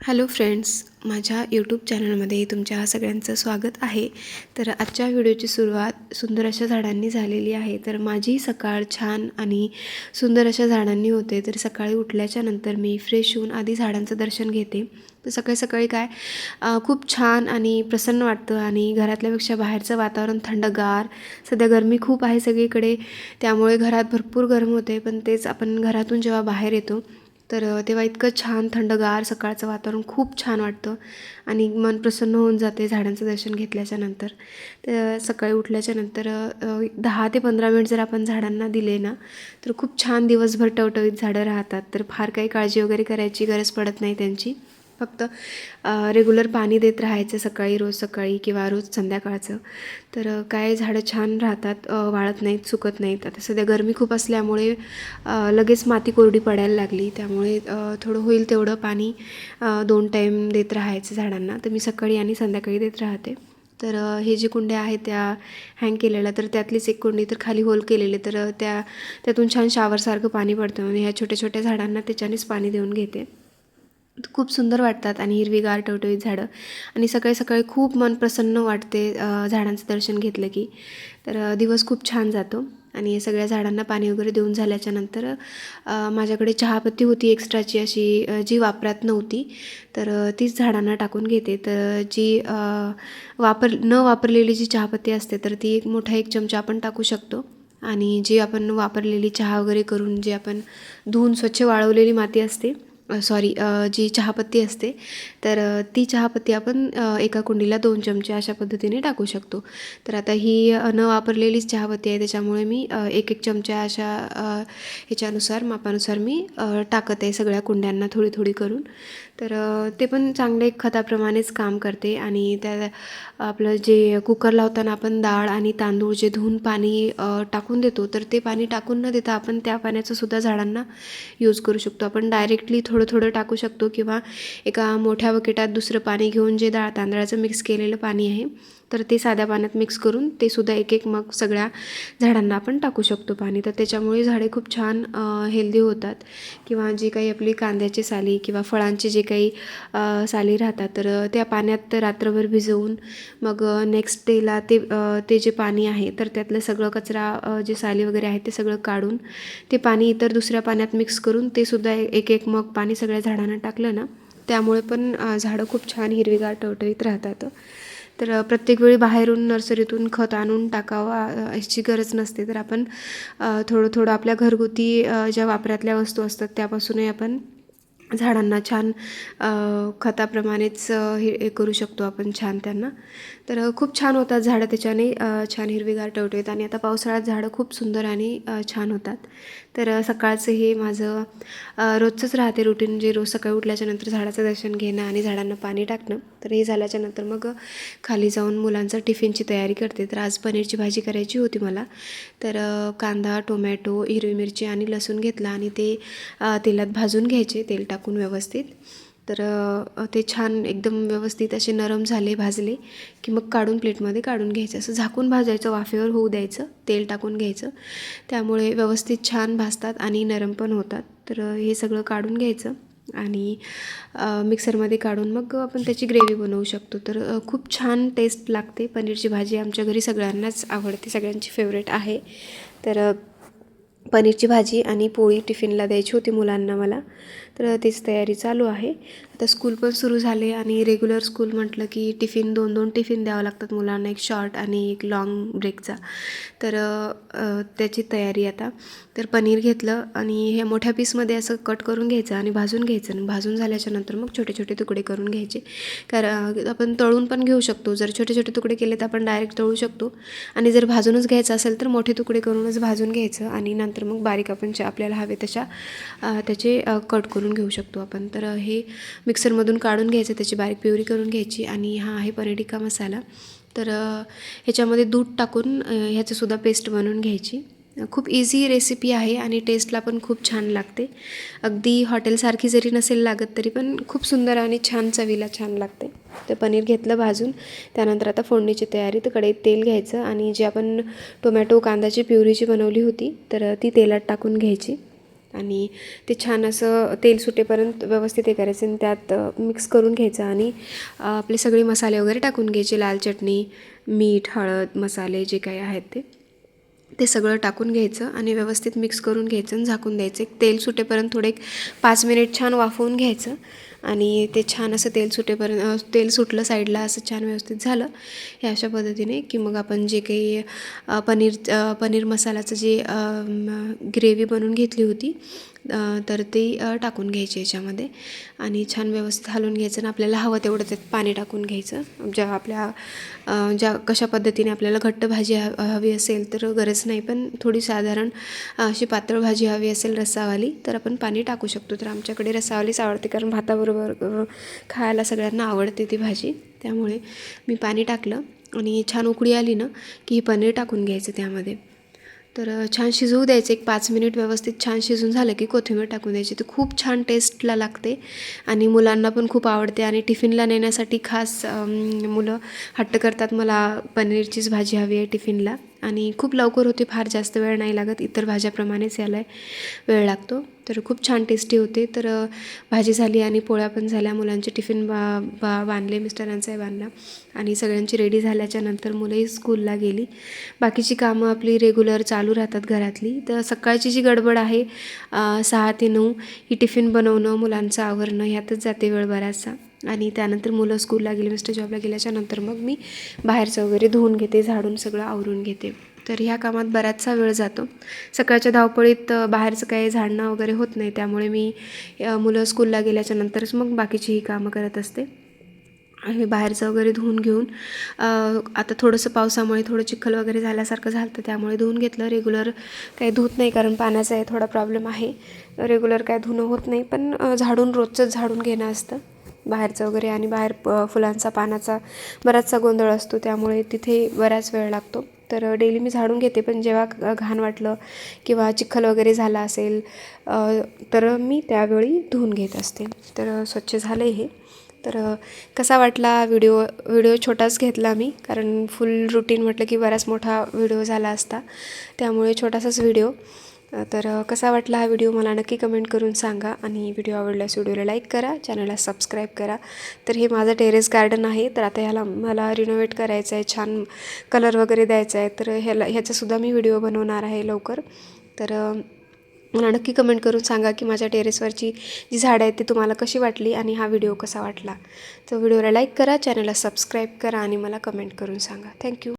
Hello friends, माझ्या YouTube चॅनलमध्ये तुमच्या सगळ्यांचं स्वागत आहे. तर आजच्या व्हिडिओची सुरुवात सुंदर अशा झाडांनी झालेली आहे. तर माझी सकाळ छान आणि सुंदर अशा झाडांनी होते. तर सकाळी उठल्याच्या नंतर मी फ्रेश होऊन आधी झाडांचं दर्शन घेते. तर सकाळी सकाळी खूप छान आणि प्रसन्न वाटतं आणि घरातल्यापेक्षा बाहेरचं वातावरण थंडगार. सध्या गरमी खूप आहे सगळीकडे, त्यामुळे घरात भरपूर गरम होते. पण तेच आपण घरातून जेव्हा बाहेर येतो तर तेव्हा इतकं छान थंडगार सकाळचं वातावरण खूप छान वाटतं आणि मन प्रसन्न होऊन जाते झाडांचं दर्शन घेतल्याच्या नंतर. तर सकाळी उठल्याच्या नंतर 10 ते 15 मिनिट जर आपण झाडांना दिले ना, तर खूप छान दिवसभर टवटवीत झाडं राहतात. तर फार काही काळजी वगैरे करायची गरज पडत नाही त्यांची. फक्त रेग्युलर पाणी देत राहायचं सकाळी, रोज सकाळी किंवा रोज संध्याकाळचं. तर काय झाडं छान राहतात, वाळत नाहीत, सुकत नाहीत. आता सध्या गरमी खूप असल्यामुळे लगेच माती कोरडी पडायला लागली, त्यामुळे थोडं होईल तेवढं पाणी 2 टाईम देत राहायचं झाडांना. तर मी सकाळी आणि संध्याकाळी देत राहते. तर हे जे कुंड्या आहेत त्या हँग केलेल्या, तर त्यातलीच एक कुंडी तर खाली होल केलेले, तर त्यातून छान शावरसारखं पाणी पडतं आणि ह्या छोट्या छोट्या झाडांना त्याच्यानेच पाणी देऊन घेते. खूप सुंदर वाटतात आणि हिरवीगार टवटवीत झाडं आणि सकाळी सकाळी खूप मन प्रसन्न वाटते झाडांचं दर्शन घेतलं की. तर दिवस खूप छान जातो. आणि सगळ्या झाडांना पाणी वगैरे देऊन झाल्याच्या नंतर माझ्याकडे चहापत्ती होती एक्स्ट्राची अशी, जी वापरात नव्हती. तर तीच झाडांना टाकून घेते. तर जी न वापरलेली जी चहापत्ती असते, तर ती एक चमचा आपण टाकू शकतो. आणि जी आपण वापरलेली चहा वगैरे करून जी आपण धुवून स्वच्छ वाळवलेली माती असते, जी चहापत्ती असते, तर ती चहापत्ती आपण एका कुंडीला 2 चमचे अशा पद्धतीने टाकू शकतो. तर आता ही न वापरलेलीच चहापत्ती आहे, त्याच्यामुळे मी एक चमचा अशा ह्याच्यानुसार मापानुसार मी टाकत आहे सगळ्या कुंड्यांना थोडी थोडी करून. तर ते पण चांगले एक खताप्रमाणेच काम करते. आणि त्या आपलं जे कुकर लावताना आपण डाळ आणि तांदूळ जे धुवून पाणी टाकून देतो, तर ते पाणी टाकून न देता आपण त्या पाण्याचं सुद्धा झाडांना यूज करू शकतो. आपण डायरेक्टली थोडं थोडं टाकू शकतो किंवा एका मोठ्या बकेटात दुसरं पाणी घेऊन जे तांदळाचं मिक्स केलेलं पाणी आहे, तर ते साध्या पाण्यात मिक्स करून ते सुद्धा एक मग सगळ्या झाडांना आपण टाकू शकतो पाणी. तर त्याच्यामुळे झाडे खूप छान हेल्दी होतात. किंवा जी काही आपली कांद्याची साली किंवा फळांचे जे काही साली राहतात, तर त्या पाण्यात रात्रभर भिजवून मग नेक्स्ट डेला ते जे पाणी आहे, तर त्यातलं सगळं कचरा, जे साली वगैरे आहे ते सगळं काढून ते पाणी इतर दुसऱ्या पाण्यात मिक्स करून ते सुद्धा एक मग पाणी सगळ्या झाडांना टाकलं ना, त्यामुळे पण झाडं खूप छान हिरवीगार टवटवीत राहतात. तर प्रत्येक वेळी बाहेरून नर्सरीतून खत आणून टाकावा याची गरज नसते. तर आपण थोडं थोडं आपल्या घरगुती ज्या वापरातल्या वस्तू असतात त्यापासूनही आपण झाडांना छान खताप्रमाणेच हे करू शकतो आपण छान त्यांना. तर खूप छान होतात झाडं त्याच्याने, छान हिरवीगार टवटवीत. आणि आता पावसाळ्यात झाडं खूप सुंदर आणि छान होतात. तर सकाळचं हे माझं रोजचंच राहते रुटीन, जे रोज सकाळी उठल्याच्यानंतर झाडाचं दर्शन घेणं आणि झाडांना पाणी टाकणं. तर हे झाल्याच्यानंतर मग खाली जाऊन मुलांचं टिफिनची तयारी करते. तर आज पनीरची भाजी करायची होती मला. तर कांदा, टोमॅटो, हिरवी मिरची आणि लसूण घेतला आणि ते तेलात भाजून घ्यायचे, तेल टाकून व्यवस्थित. तर ते छान एकदम व्यवस्थित असे नरम झाले, भाजले की मग काढून प्लेटमध्ये काढून घ्यायचं. असं झाकून भाजायचं, वाफेवर होऊ द्यायचं, तेल टाकून घ्यायचं. त्यामुळे व्यवस्थित छान भाजतात आणि नरम पण होतात. तर हे सगळं काढून घ्यायचं आणि मिक्सरमध्ये काढून मग आपण त्याची ग्रेव्ही बनवू शकतो. तर खूप छान टेस्ट लागते पनीरची भाजी. आमच्या घरी सगळ्यांनाच आवडते, सगळ्यांची फेवरेट आहे. तर पनीरची भाजी आणि पोळी टिफिनला द्यायची होती मुलांना मला. तर तीच तयारी चालू आहे. आता स्कूल पण सुरू झाले आणि रेग्युलर स्कूल म्हटलं की टिफिन 2-2 टिफिन द्यावं लागतात मुलांना, एक शॉर्ट आणि एक लाँग ब्रेकचा. तर त्याची तयारी आता. तर पनीर घेतलं आणि हे मोठ्या पीसमध्ये असं कट करून घ्यायचं आणि भाजून घ्यायचं. आणि भाजून झाल्याच्या नंतर मग छोटे छोटे तुकडे करून घ्यायचे. कारण आपण तळून पण घेऊ शकतो. जर छोटे छोटे तुकडे केले तर आपण डायरेक्ट तळू शकतो. आणि जर भाजूनच घ्यायचं असेल तर मोठे तुकडे करूनच भाजून घ्यायचं आणि नंतर मग बारीक आपण आपल्याला हवे तशा त्याचे कट करून घेऊ शकतो आपण. तर हे मिक्सरमधून काढून घ्यायचं, त्याची बारीक प्युरी करून घ्यायची. आणि हा आहे पनीर टिक्का मसाला. तर ह्याच्यामध्ये दूध टाकून ह्याचंसुद्धा पेस्ट बनवून घ्यायची. खूप इझी रेसिपी आहे आणि टेस्टला पण खूप छान लागते. अगदी हॉटेलसारखी जरी नसेल लागत तरी पण खूप सुंदर आणि छान चवीला छान लागते. तर पनीर घेतलं भाजून. त्यानंतर आता फोडणीची तयारी. तर कढईत तेल घ्यायचं आणि जी आपण टोमॅटो कांद्याची प्युरी जी बनवली होती, तर ती तेलात टाकून घ्यायची. आणि ते छान असं तेल सुटेपर्यंत व्यवस्थित हे करायचं आणि त्यात मिक्स करून घ्यायचं आणि आपले सगळे मसाले वगैरे टाकून घ्यायचे, लाल चटणी, मीठ, हळद, मसाले जे काही आहेत ते सगळं टाकून घ्यायचं आणि व्यवस्थित मिक्स करून घ्यायचं आणि झाकून द्यायचं. एक तेल सुटेपर्यंत थोडे 5 मिनिट छान वाफवून घ्यायचं आणि ते छान असं तेल सुटलं साईडला, असं छान व्यवस्थित झालं हे अशा पद्धतीने की मग आपण जे काही पनीर मसाल्याचं जे ग्रेव्ही बनवून घेतली होती तर ती टाकून घ्यायची याच्यामध्ये आणि छान व्यवस्थित हलवून घ्यायचं आणि आपल्याला हवं तेवढं त्यात पाणी टाकून घ्यायचं. ज्या कशा पद्धतीने आपल्याला घट्ट भाजी हवी असेल तर गरज नाही, पण थोडी साधारण अशी पातळ भाजी हवी असेल रस्सावाली तर आपण पाणी टाकू शकतो. तर आमच्याकडे रस्सावालीच आवडते कारण भाताबरोबर खायला सगळ्यांना आवडते ती भाजी, त्यामुळे मी पाणी टाकलं आणि छान उकळी आली ना की पनीर टाकून घ्यायचं त्यामध्ये. तर छान शिजवू द्यायचं, एक 5 मिनिट व्यवस्थित छान शिजून झालं की कोथिंबीर टाकून द्यायची. तर खूप छान टेस्टला लागते आणि मुलांना पण खूप आवडते आणि टिफिनला नेण्यासाठी खास मुलं हट्ट करतात, मला पनीरचीच भाजी हवी आहे टिफिनला. आणि खूप लवकर होते, फार जास्त वेळ नाही लागत, इतर भाज्याप्रमाणेच याला वेळ लागतो. तर खूप छान टेस्टी होते. तर भाजी झाली आणि पोळ्या पण झाल्या, मुलांचे टिफिन बांधले, मिस्टरांचाही बांधला आणि सगळ्यांची रेडी झाल्याच्या नंतर मुलंही स्कूलला गेली. बाकीची कामं आपली रेग्युलर चालू राहतात घरातली. तर सकाळची जी गडबड आहे 6 ते 9 ही टिफिन बनवणं, मुलांचं आवरणं ह्यातच जाते वेळ बराचसा. आणि त्यानंतर मुलं स्कूलला गेली, मिस्टर जॉबला गेल्याच्या नंतर मग मी बाहेरचं वगैरे धुवून घेते, झाडून सगळं आवरून घेते. तर ह्या कामात बराचसा वेळ जातो. सकाळच्या धावपळीत बाहेरचं काही झाडणं वगैरे होत नाही, त्यामुळे मी मुलं स्कूलला गेल्याच्या नंतरच मग बाकीची ही कामं करत असते. आणि बाहेरचं वगैरे धुवून घेऊन आता थोडंसं पावसामुळे थोडं चिखल वगैरे झाल्यासारखं झालं तर त्यामुळे धुवून घेतलं. रेग्युलर काही धुत नाही कारण पाण्याचा आहे थोडा प्रॉब्लेम आहे, रेग्युलर काय धुणं होत नाही, पण झाडून रोजचंच झाडून घेणं असतं बाहेरचं वगैरे. आणि बाहेर फुलांचा पानाचा बराचसा गोंधळ असतो, त्यामुळे तिथे बराच वेळ लागतो. तर डेली मी झाडून घेते, पण जेव्हा घाण वाटलं किंवा चिखल वगैरे झाला असेल तर मी त्यावेळी धुवून घेत असते. तर स्वच्छ झालं हे. तर कसा वाटला व्हिडिओ छोटाच घेतला मी, कारण फुल रुटीन म्हटलं की बराच मोठा व्हिडिओ झाला असता, त्यामुळे छोटासाच व्हिडिओ. तर कसा वाटला हा व्हिडिओ मला नक्की कमेंट करून सांगा आणि व्हिडिओ आवडल्यास व्हिडिओला लाईक करा, चॅनलला सबस्क्राईब करा. तर हे माझं टेरेस गार्डन आहे, तर आता ह्याला मला रिनोव्हेट करायचं आहे, छान कलर वगैरे द्यायचा आहे, तर ह्याचासुद्धा मी व्हिडिओ बनवणार आहे लवकर. तर मला नक्की कमेंट करून सांगा की माझ्या टेरेसवरची जी झाडं आहेत ती तुम्हाला कशी वाटली आणि हा व्हिडिओ कसा वाटला. तर व्हिडिओला लाईक करा, चॅनलला सबस्क्राईब करा आणि मला कमेंट करून सांगा. थँक्यू.